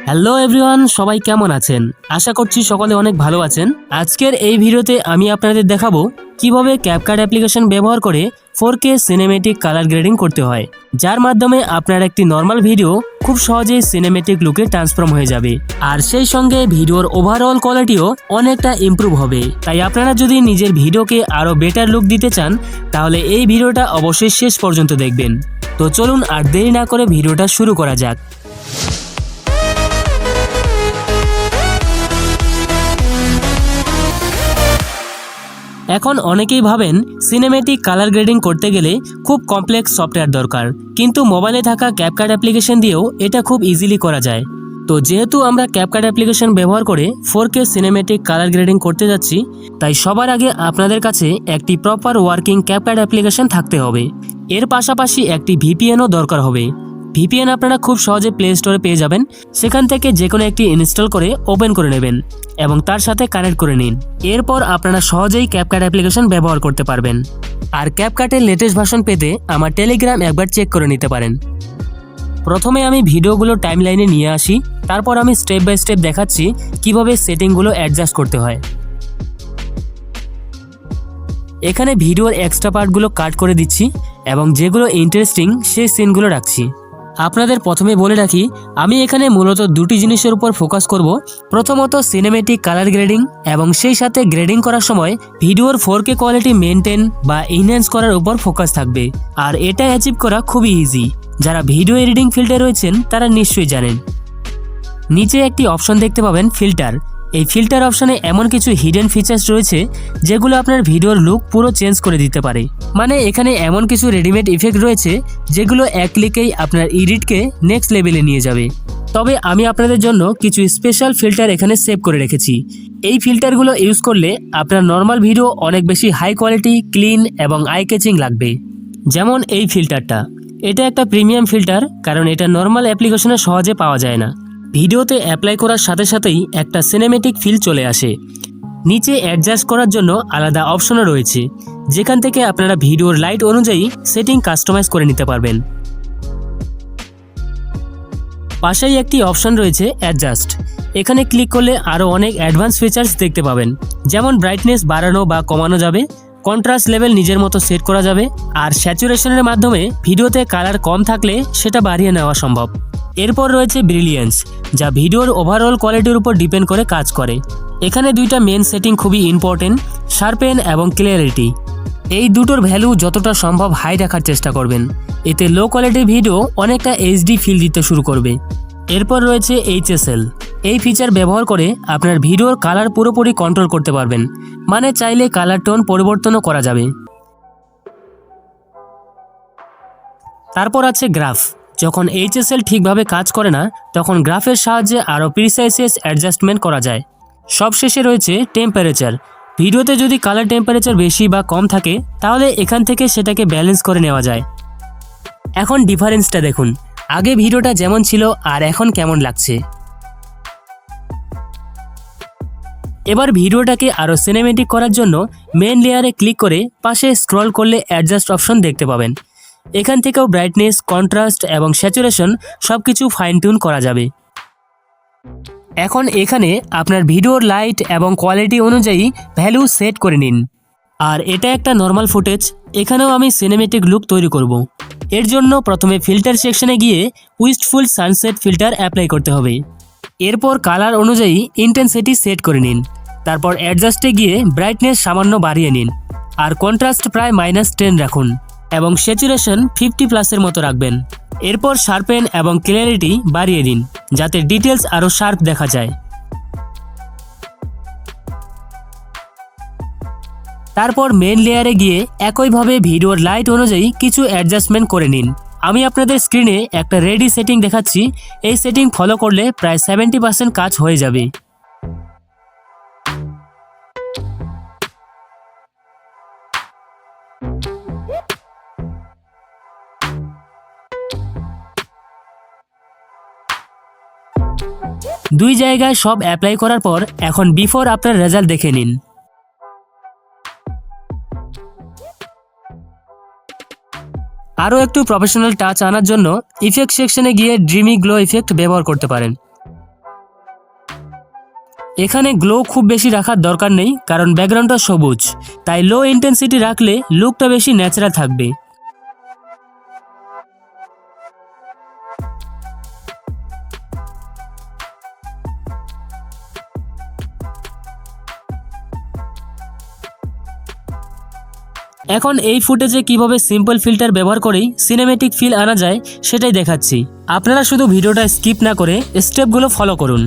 Hello everyone, সবাই কেমন আছেন? আশা করছি সকলে অনেক ভালো আছেন। আজকের এই ভিডিওতে আমি আপনাদের দেখাবো কিভাবে ক্যাপকাট অ্যাপ্লিকেশন ব্যবহার করে 4K সিনেমেটিক কালার গ্রেডিং করতে হয়, যার মাধ্যমে আপনার একটি নর্মাল ভিডিও খুব সহজেই সিনেমেটিক লুকে ট্রান্সফর্ম হয়ে যাবে, আর সেই সঙ্গে ভিডিওর ওভারঅল কোয়ালিটিও অনেকটা ইমপ্রুভ হবে। তাই আপনারা যদি নিজের ভিডিওকে আরও বেটার লুক দিতে চান তাহলে এই ভিডিওটা অবশ্যই শেষ পর্যন্ত দেখবেন। তো চলুন আর দেরি না করে ভিডিওটা শুরু করা যাক। এখন অনেকেই ভাবেন সিনেমেটিক কালার গ্রেডিং করতে গেলে খুব কমপ্লেক্স সফটওয়্যার দরকার, কিন্তু মোবাইলে থাকা ক্যাপকাট অ্যাপ্লিকেশন দিয়েও এটা খুব ইজিলি করা যায়। তো যেহেতু আমরা ক্যাপকাট অ্যাপ্লিকেশন ব্যবহার করে 4K সিনেমেটিক কালার গ্রেডিং করতে যাচ্ছি, তাই সবার আগে আপনাদের কাছে একটি প্রপার ওয়ার্কিং ক্যাপকাট অ্যাপ্লিকেশন থাকতে হবে। এর পাশাপাশি একটি ভিপিএনও দরকার হবে। ভিপিএন আপনারা খুব সহজে প্লে স্টোরে পেয়ে যাবেন, সেখান থেকে যে কোনো একটি ইনস্টল করে ওপেন করে নেবেন এবং তার সাথে কানেক্ট করে নিন। এরপর আপনারা সহজেই ক্যাপকাট অ্যাপ্লিকেশন ব্যবহার করতে পারবেন। আর ক্যাপকাটের লেটেস্ট ভার্সন পেতে আমার টেলিগ্রাম একবার চেক করে নিতে পারেন। প্রথমে আমি ভিডিওগুলো টাইমলাইনে নিয়ে আসি, তারপর আমি স্টেপ বাই স্টেপ দেখাচ্ছি কিভাবে সেটিংগুলো অ্যাডজাস্ট করতে হয়। এখানে ভিডিওর এক্সট্রা পার্টগুলো কাট করে দিচ্ছি এবং যেগুলো ইন্টারেস্টিং সেই সিনগুলো রাখছি। আপনাদের প্রথমে বলে রাখি, আমি এখানে মূলত দুটি জিনিসের উপর ফোকাস করব। প্রথমত সিনেমেটিক কালার গ্রেডিং, এবং সেই সাথে গ্রেডিং করার সময় ভিডিওর 4K কোয়ালিটি মেনটেন বা এনহ্যান্স করার উপর ফোকাস থাকবে। আর এটা অ্যাচিভ করা খুবই ইজি। যারা ভিডিও এডিটিং ফিল্ডে রয়েছেন তারা নিশ্চয়ই জানেন। নিচে একটি অপশন দেখতে পাবেন ফিল্টার। এই ফিল্টার অপশনে এমন কিছু হিডেন ফিচার্স রয়েছে যেগুলো আপনার ভিডিওর লুক পুরো চেঞ্জ করে দিতে পারে। মানে এখানে এমন কিছু রেডিমেড ইফেক্ট রয়েছে যেগুলো এক ক্লিকেই আপনার এডিটকে নেক্সট লেভেলে নিয়ে যাবে। তবে আমি আপনাদের জন্য কিছু স্পেশাল ফিল্টার এখানে সেভ করে রেখেছি। এই ফিল্টারগুলো ইউজ করলে আপনার নর্মাল ভিডিও অনেক বেশি হাই কোয়ালিটি, ক্লিন এবং আই ক্যাচিং লাগবে। যেমন এই ফিল্টারটা, এটা একটা প্রিমিয়াম ফিল্টার, কারণ এটা নর্মাল অ্যাপ্লিকেশনে সহজে পাওয়া যায় না। ভিডিওতে অ্যাপ্লাই করার সাথে সাথেই একটা সিনেমেটিক ফিল চলে আসে। নিচে অ্যাডজাস্ট করার জন্য আলাদা অপশনও রয়েছে, যেখান থেকে আপনারা ভিডিওর লাইট অনুযায়ী সেটিং কাস্টমাইজ করে নিতে পারবেন। পাশেই একটি অপশন রয়েছে অ্যাডজাস্ট। এখানে ক্লিক করলে আরও অনেক অ্যাডভান্স ফিচার্স দেখতে পাবেন, যেমন ব্রাইটনেস বাড়ানো বা কমানো যাবে, কন্ট্রাস্ট লেভেল নিজের মতো সেট করা যাবে, আর স্যাচুরেশনের মাধ্যমে ভিডিওতে কালার কম থাকলে সেটা বাড়িয়ে নেওয়া সম্ভব। এরপর রয়েছে ব্রিলিয়েন্স, যা ভিডিওর ওভারঅল কোয়ালিটির উপর ডিপেন্ড করে কাজ করে। এখানে দুইটা মেন সেটিং খুবই ইম্পর্টেন্ট, শার্পেন এবং ক্লিয়ারিটি। এই দুটোর ভ্যালু যতটা সম্ভব হাই রাখার চেষ্টা করবেন, এতে লো কোয়ালিটির ভিডিও অনেকটা এইচডি ফিল দিতে শুরু করবে। এরপর রয়েছে HSL। এই ফিচার ব্যবহার করে আপনার ভিডিওর কালার পুরোপুরি কন্ট্রোল করতে পারবেন, মানে চাইলে কালার টোন পরিবর্তনও করা যাবে। তারপর আছে গ্রাফ। যখন HSL ঠিকভাবে কাজ করে না, তখন গ্রাফের সাহায্যে আরও প্রিসাইসেস অ্যাডজাস্টমেন্ট করা যায়। সবশেষে রয়েছে টেম্পারেচার। ভিডিওতে যদি কালার টেম্পারেচার বেশি বা কম থাকে, তাহলে এখান থেকে সেটাকে ব্যালেন্স করে নেওয়া যায়। এখন ডিফারেন্সটা দেখুন, আগে ভিডিওটা যেমন ছিল আর এখন কেমন লাগছে। এবার ভিডিওটাকে আরও সিনেমেটিক করার জন্য মেন লেয়ারে ক্লিক করে পাশে স্ক্রল করলে অ্যাডজাস্ট অপশন দেখতে পাবেন। এখান থেকেও ব্রাইটনেস, কন্ট্রাস্ট এবং স্যাচুরেশন সবকিছু ফাইন টিউন করা যাবে। এখন এখানে আপনার ভিডিওর লাইট এবং কোয়ালিটি অনুযায়ী ভ্যালু সেট করে নিন। আর এটা একটা নর্মাল ফুটেজ, এখানেও আমি সিনেমেটিক লুক তৈরি করব। এর জন্য প্রথমে ফিল্টার সেকশনে গিয়ে উইস্টফুল সানসেট ফিল্টার অ্যাপ্লাই করতে হবে। এরপর কালার অনুযায়ী ইন্টেন্সিটি সেট করে নিন। তারপর অ্যাডজাস্টে গিয়ে ব্রাইটনেস সামান্য বাড়িয়ে নিন, আর কন্ট্রাস্ট প্রায় -10 রাখুন এবং স্যাচুরেশন 50+ মতো রাখবেন। এরপর শার্পেন এবং ক্লিয়ারিটি বাড়িয়ে দিন, যাতে ডিটেলস আরও শার্প দেখা যায়। তারপর মেন লেয়ারে গিয়ে একইভাবে ভিডিওর লাইট অনুযায়ী কিছু অ্যাডজাস্টমেন্ট করে নিন। আমি আপনাদের স্ক্রিনে একটা রেডি সেটিং দেখাচ্ছি। এই সেটিং ফলো করলে প্রায় 70% কাজ হয়ে যাবে। দুই জায়গায় সব অ্যাপ্লাই করার পর এখন বিফোর আফটার রেজাল্ট দেখে নিন। আরও একটু প্রফেশনাল টাচ আনার জন্য ইফেক্ট সেকশনে গিয়ে ড্রিমি গ্লো ইফেক্ট ব্যবহার করতে পারেন। এখানে গ্লো খুব বেশি রাখার দরকার নেই, কারণ ব্যাকগ্রাউন্ডটা সবুজ, তাই লো ইন্টেন্সিটি রাখলে লুকটা বেশি ন্যাচারাল থাকবে। এখন এই ফুটেজে কিভাবে সিম্পল ফিল্টার ব্যবহার করেই সিনেমেটিক ফিল আনা যায় সেটাই দেখাচ্ছি। আপনারা শুধু ভিডিওটা স্কিপ না করে স্টেপগুলো ফলো করুন।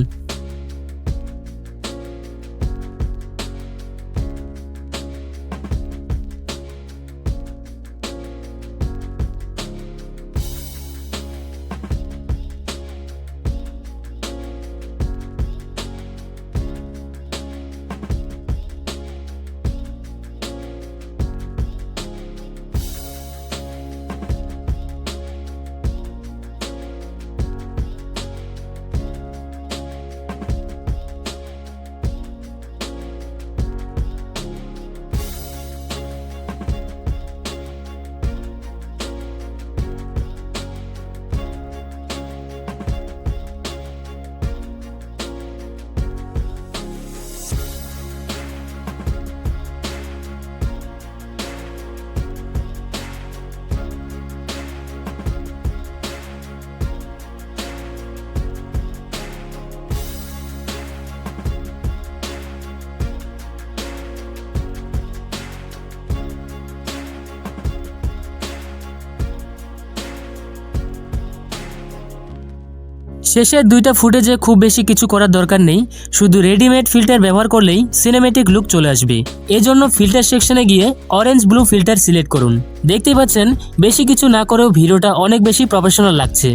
শেষের দুইটা ফুটেজে খুব বেশি কিছু করার দরকার নেই, শুধু রেডিমেড ফিল্টার ব্যবহার করলেই সিনেমেটিক লুক চলে আসবে। এজন্য ফিল্টার সেকশনে গিয়ে অরেঞ্জ ব্লু ফিল্টার সিলেক্ট করুন। দেখতেই পাচ্ছেন বেশি কিছু না করেও ভিডিওটা অনেক বেশি প্রফেশনাল লাগছে।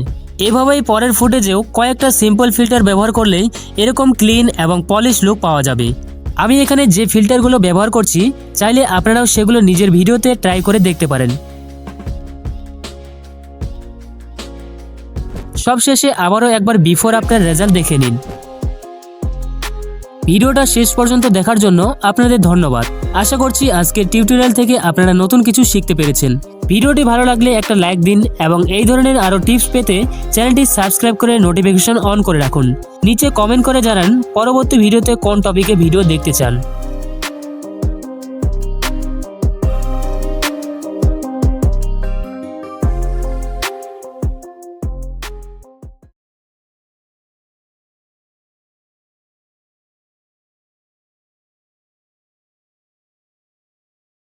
এভাবেই পরের ফুটেজেও কয়েকটা সিম্পল ফিল্টার ব্যবহার করলেই এরকম ক্লিন এবং পলিশ লুক পাওয়া যাবে। আমি এখানে যে ফিল্টারগুলো ব্যবহার করছি, চাইলে আপনারাও সেগুলো নিজের ভিডিওতে ট্রাই করে দেখতে পারেন। সবশেষে আবারও একবার বিফোর আফটার রেজাল্ট দেখে নিন। ভিডিওটা শেষ পর্যন্ত দেখার জন্য আপনাদের ধন্যবাদ। আশা করছি আজকের টিউটোরিয়াল থেকে আপনারা নতুন কিছু শিখতে পেরেছেন। ভিডিওটি ভালো লাগলে একটা লাইক দিন এবং এই ধরনের আরও টিপস পেতে চ্যানেলটি সাবস্ক্রাইব করে নোটিফিকেশন অন করে রাখুন। নিচে কমেন্ট করে জানান পরবর্তী ভিডিওতে কোন টপিকে ভিডিও দেখতে চান।